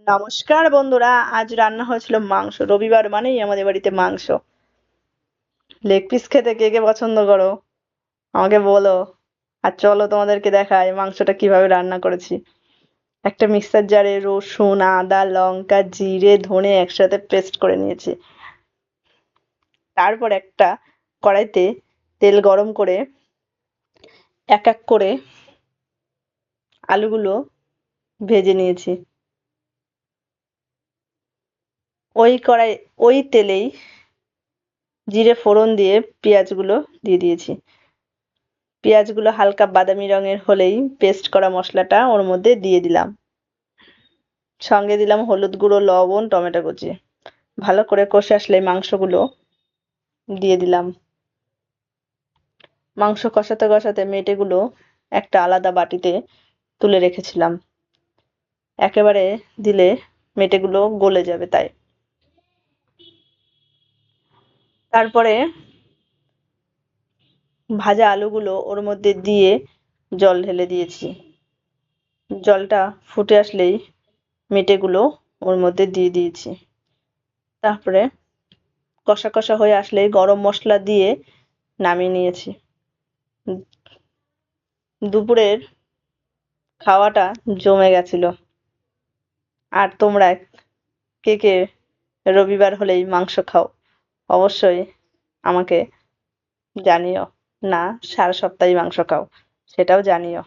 নমস্কার বন্ধুরা, আজ রান্না হয়েছিল মাংস। রবিবার মানেই আমাদের বাড়িতে মাংস। লেগ পিস খেতে কে কে পছন্দ করো আমাকে বলো। আর চলো তোমাদেরকে দেখাই মাংসটা কিভাবে রান্না করেছি। একটা মিক্সার জারে রসুন, আদা, লঙ্কা, জিরে, ধনে একসাথে পেস্ট করে নিয়েছি। তারপর একটা কড়াইতে তেল গরম করে এক এক করে আলুগুলো ভেজে নিয়েছি। ওই তেলেই জিরে ফোড়ন দিয়ে পেঁয়াজগুলো দিয়ে দিয়েছি। পেঁয়াজগুলো হালকা বাদামি রঙের হলেই পেস্ট করা মশলাটা ওর মধ্যে দিয়ে দিলাম। সঙ্গে দিলাম হলুদ গুঁড়ো, লবণ, টমেটো কুচি। ভালো করে কষে আসলে মাংসগুলো দিয়ে দিলাম। মাংস কষাতে কষাতে মেটেগুলো একটা আলাদা বাটিতে তুলে রেখেছিলাম। একেবারে দিলে মেটেগুলো গলে যাবে তাই। তারপরে ভাজা আলুগুলো ওর মধ্যে দিয়ে জল ঢেলে দিয়েছি। জলটা ফুটে আসলেই মেটেগুলো ওর মধ্যে দিয়ে দিয়েছি। তারপরে কষা কষা হয়ে আসলে গরম মশলা দিয়ে নামিয়ে নিয়েছি। দুপুরের খাওয়াটা জমে গেছিল। আর তোমরা কে কে রবিবার হলেই মাংস খাও অবশ্যই আমাকে জানিও। না সারা সপ্তাহই মাংস খাও সেটাও জানিও।